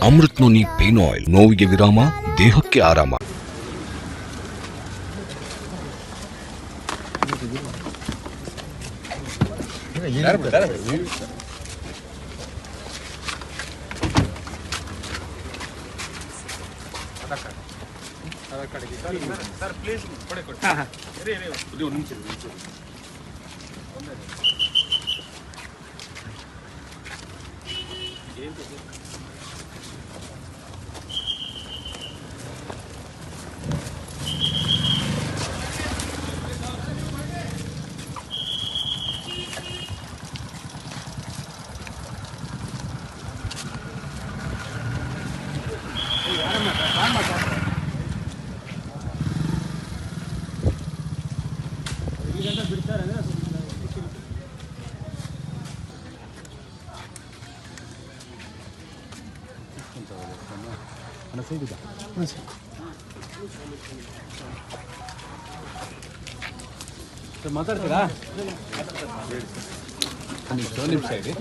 Amrit noni pain oil, ನೋವಿಗೆ ವಿರಾಮ, ದೇಹಕ್ಕೆ ಆರಾಮ. ಸರ್ ಪ್ಲೀಸ್ ಕೊಡಿ ಕೊಡಿ. ಒಂದು ನಿಮಿಷ ಮಾತಾಡ್ತೀರಾ? ನಿಮಿಷ ಇದೆ.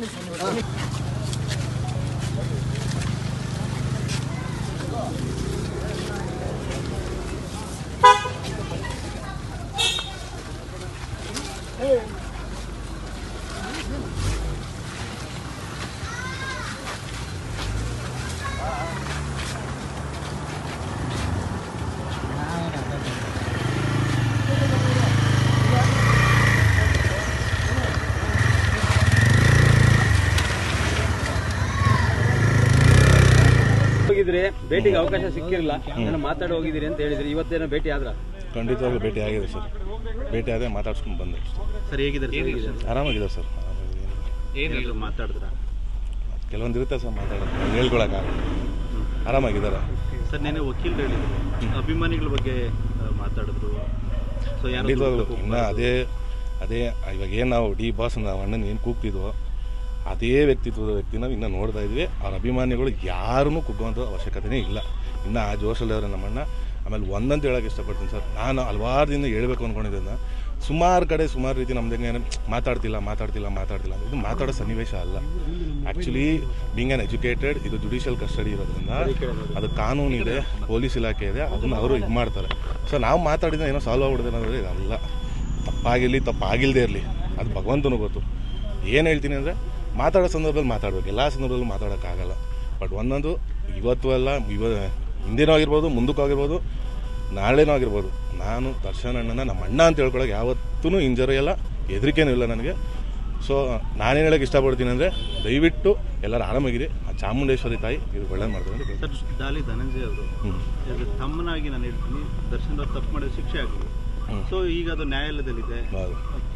ಭೇಟಿಗೆ ಅವಕಾಶ ಸಿಕ್ಕಿರಲಿಲ್ಲ, ನಾನು ಮಾತಾಡಿ ಹೋಗಿದ್ದೀರಿ ಅಂತ ಹೇಳಿದ್ರಿ. ಇವತ್ತೇನೋ ಭೇಟಿ ಆದ್ರ? ಖಂಡಿತವಾಗ್ಲೂ ಭೇಟಿ ಆಗಿದೆ ಸರ್. ಭೇಟಿ ಆದ್ರೆ ಮಾತಾಡ್ಸ್ಕೊಂಡು ಬಂದೆ ಸರ್. ಹೇಗಿದ್ದಾರೆ? ಆರಾಮಾಗಿದೆ ಸರ್. ಏನು ಮಾತಾಡಿದ್ರ? ಕೆಲವೊಂದು ಇರುತ್ತೆ ಸರ್, ಮಾತಾಡೋದು ಹೇಳ್ಕೊಳಕ್ಕಾಗಲ್ಲ. ಆರಾಮಾಗಿದ್ದಾರೆ ಸರ್. ನೆನೆ ವಕೀಲರು ಹೇಳಿದ್ರು ಅಭಿಮಾನಿಗಳ ಬಗ್ಗೆ ಮಾತಾಡಿದ್ರು. ಸೊ ಖಂಡಿತವಾಗ್ಲೂ ಇನ್ನು ಅದೇ ಇವಾಗ ಏನು ನಾವು ಡಿ ಬಾಸ್ ನಾವು ಅಣ್ಣನ ಏನು ಕೂಗ್ತಿದ್ವೋ ಅದೇ ವ್ಯಕ್ತಿತ್ವದ ನಾವು ಇನ್ನೂ ನೋಡ್ತಾ ಇದ್ವಿ. ಅವ್ರ ಅಭಿಮಾನಿಗಳು ಯಾರನ್ನೂ ಕುಗ್ಗುವಂಥ ಅವಶ್ಯಕತೆಯೇ ಇಲ್ಲ. ಇನ್ನು ಆ ಜೋಶಲ್ಲಿ ಅವರ ನಮ್ಮಣ್ಣ. ಆಮೇಲೆ ಒಂದಂತ ಹೇಳೋಕ್ಕೆ ಇಷ್ಟಪಡ್ತೀನಿ ಸರ್, ನಾನು ಹಲವಾರು ದಿನ ಹೇಳಬೇಕು ಅಂದ್ಕೊಂಡಿದ್ದನ್ನು ಸುಮಾರು ಕಡೆ ಸುಮಾರು ರೀತಿ ನಮ್ದೇನೆ ಮಾತಾಡ್ತಿಲ್ಲ ಇದು ಮಾತಾಡೋ ಸನ್ನಿವೇಶ ಅಲ್ಲ. ಆ್ಯಕ್ಚುಲಿ ಬೀಂಗ್ ಆ್ಯನ್ ಎಜುಕೇಟೆಡ್, ಇದು ಜುಡಿಷಿಯಲ್ ಕಸ್ಟಡಿ ಇರೋದ್ರಿಂದ ಅದು ಕಾನೂನು ಇದೆ, ಪೊಲೀಸ್ ಇಲಾಖೆ ಇದೆ, ಅದನ್ನು ಅವರು ಇದು ಮಾಡ್ತಾರೆ. ಸೊ ನಾವು ಮಾತಾಡಿದ್ರೆ ಏನೋ ಸಾಲ್ವ್ ಆಗ್ಬಿಡುತ್ತೆ ಅನ್ನೋದು ಇದಲ್ಲ. ತಪ್ಪಾಗಿರಲಿ ತಪ್ಪಾಗಿಲ್ಲದೆ ಇರಲಿ ಅದು ಭಗವಂತನೂ ಗೊತ್ತು. ಏನು ಹೇಳ್ತೀನಿ ಅಂದರೆ ಮಾತಾಡೋ ಸಂದರ್ಭದಲ್ಲಿ ಮಾತಾಡಬೇಕು, ಎಲ್ಲ ಸಂದರ್ಭದಲ್ಲೂ ಮಾತಾಡೋಕ್ಕಾಗಲ್ಲ. ಬಟ್ ಒಂದೊಂದು ಇವತ್ತು ಅಲ್ಲ, ಹಿಂದಿನೂ ಆಗಿರ್ಬೋದು, ಮುಂದಕ್ಕೂ ಆಗಿರ್ಬೋದು, ನಾಳೆನೂ ಆಗಿರ್ಬೋದು, ನಾನು ದರ್ಶನ್ ಅಣ್ಣನ ನಮ್ಮ ಅಣ್ಣ ಅಂತ ಹೇಳ್ಕೊಳಕ್ಕೆ ಯಾವತ್ತೂ ಇಂಜರಿ ಇಲ್ಲ, ಹೆದರಿಕೆನೂ ಇಲ್ಲ ನನಗೆ. ಸೊ ನಾನೇನು ಹೇಳೋಕ್ಕೆ ಇಷ್ಟಪಡ್ತೀನಿ ಅಂದರೆ ದಯವಿಟ್ಟು ಎಲ್ಲರೂ ಆರಾಮಾಗಿರಿ. ಆ ಚಾಮುಂಡೇಶ್ವರಿ ತಾಯಿ ಇದು ಒಳ್ಳೇದು ಮಾಡ್ತಾರೆ ಅಂತ. ಸರ್, ಡಾಲಿ ಧನಂಜಯ ಅವರು ತಮ್ಮನಾಗಿ ನಾನು ಹೇಳ್ತೀನಿ, ದರ್ಶನ್ ಅವ್ರು ತಪ್ಪು ಮಾಡಿದ ಶಿಕ್ಷೆ ಆಗಲಿ. ಸೊ ಈಗ ಅದು ನ್ಯಾಯಾಲಯದಲ್ಲಿದೆ,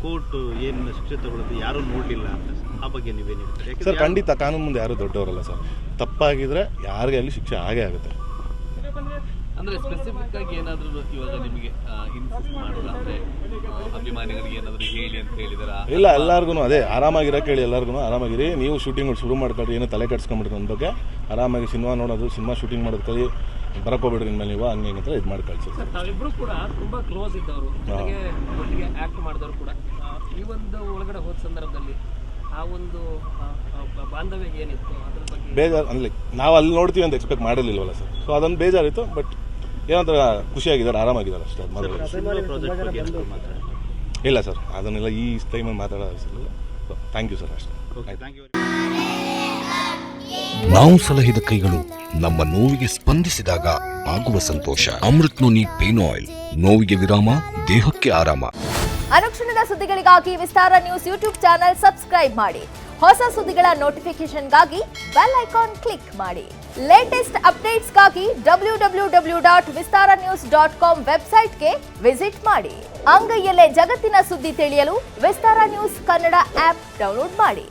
ಕೋರ್ಟ್ ಏನು ಶಿಕ್ಷೆ ತಗೊಳುತ್ತೆ ಯಾರೂ ನೋಡಲಿಲ್ಲ ಅಂತ. ಆ ಬಗ್ಗೆ ನೀವೇನು ಹೇಳ್ತೀರಿ? ಸರ್ ಖಂಡಿತ ಕಾನೂನು ಮುಂದೆ ಯಾರೂ ದೊಡ್ಡವರಲ್ಲ ಸರ್. ತಪ್ಪಾಗಿದ್ರೆ ಯಾರಿಗೆ ಅಲ್ಲಿ ಶಿಕ್ಷೆ ಆಗೇ ಆಗುತ್ತೆ. ಅಂದರೆ ಸ್ಪೆಸಿಫಿಕ್ ಆಗಿ ಏನಾದರೂ ಇವಾಗ ನಿಮಗೆ ಇನ್ಸಿಸ್ಟ್ ಮಾಡೋದು ಅಂದರೆ ಅಭಿಮಾನಿಗಳಿಗೆ ಏನಾದರೂ ಹೇಳಿ ಅಂತ ಹೇಳಿದಾರ? ಇಲ್ಲ, ಎಲ್ಲರಿಗೂ ಅದೇ ಆರಾಮಾಗಿರೋಕೆ ಹೇಳಿ, ಎಲ್ಲರಿಗೂ ಆರಾಮಾಗಿರಿ. ನೀವು ಶೂಟಿಂಗ್ ಶುರು ಮಾಡ್ಕೊಳ್ರಿ, ಏನು ತಲೆ ಕೆಡ್ಸ್ಕೊಂಡ್ಬಿಡ್ರಿ ನನ್ನ ಬಗ್ಗೆ. ಆರಾಮಾಗಿ ಸಿನಿಮಾ ನೋಡೋದು, ಸಿನಿಮಾ ಶೂಟಿಂಗ್ ಮಾಡೋದು ಕಲಿ, ಬರಕೋಬೇಡ್ರಿ ಇನ್ಮೇಲೆ ನೀವು ಹಂಗೆ ಹಿಂಗೆ ಇದು ಮಾಡಿ ಕಳಿಸಿ. ಸರ್, ತಾವಿಬ್ಬರು ಕೂಡ ತುಂಬ ಕ್ಲೋಸ್ ಇದ್ದವರು, ಒಟ್ಟಿಗೆ ಆ್ಯಕ್ಟ್ ಮಾಡಿದವರು ಕೂಡ. ಈ ಒಂದು ಒಳಗಡೆ ಹೋದ ಸಂದರ್ಭದಲ್ಲಿ ಆ ಒಂದು ಬಾಂಧವ್ಯ ಏನಿತ್ತು ಅದ್ರ ಬಗ್ಗೆ ಬೇಜಾರು ಅಂದರೆ ನಾವು ಅಲ್ಲಿ ನೋಡ್ತೀವಿ ಅಂತ ಎಕ್ಸ್ಪೆಕ್ಟ್ ಮಾಡಿರಲಿಲ್ವಲ್ಲ ಸರ್. ಸೊ ಅದೊಂದು ಬೇಜಾರಿತ್ತು. ಬಟ್ ಏನಂತ ಖುಷಿಯಾಗಿದ್ದಾರೆ, ಆರಾಮಾಗಿದ್ದಾರೆ ಅಷ್ಟೇ. ಇಲ್ಲ ಸರ್, ಅದನ್ನೆಲ್ಲ ಈ ಟೈಮಲ್ಲಿ ಮಾತಾಡೋದಿಲ್ಲ. ಥ್ಯಾಂಕ್ ಯು ಸರ್, ಅಷ್ಟೇ. ನಾವು ಸಲಹಿದ ಕೈಗಳು ನಮ್ಮ ನೋವಿಗೆ ಸ್ಪಂದಿಸಿದಾಗ ಆಗುವ ಸಂತೋಷ. ಅಮೃತ್ ನೋನಿ ಪೇನ್ ಆಯಿಲ್, ನೋವಿಗೆ ವಿರಾಮ, ದೇಹಕ್ಕೆ ಆರಾಮ. ಅನುಕ್ಷಣದ ಸುದ್ದಿಗಳಿಗಾಗಿ ವಿಸ್ತಾರ ನ್ಯೂಸ್ ಯೂಟ್ಯೂಬ್ ಚಾನೆಲ್ ಸಬ್ಸ್ಕ್ರೈಬ್ ಮಾಡಿ. ಹೊಸ ಸುದ್ದಿಗಳ ನೋಟಿಫಿಕೇಶನ್ಗಾಗಿ ಬೆಲ್ ಐಕಾನ್ ಕ್ಲಿಕ್ ಮಾಡಿ. ಲೇಟೆಸ್ಟ್ ಅಪ್ಡೇಟ್ಸ್ಗಾಗಿ www.vistaranews.com ವೆಬ್ಸೈಟ್ಗೆ ವಿಸಿಟ್ ಮಾಡಿ. ಅಂಗೈಯಲ್ಲೇ ಜಗತ್ತಿನ ಸುದ್ದಿ ತಿಳಿಯಲು ವಿಸ್ತಾರ ನ್ಯೂಸ್ ಕನ್ನಡ ಆಪ್ ಡೌನ್ಲೋಡ್ ಮಾಡಿ.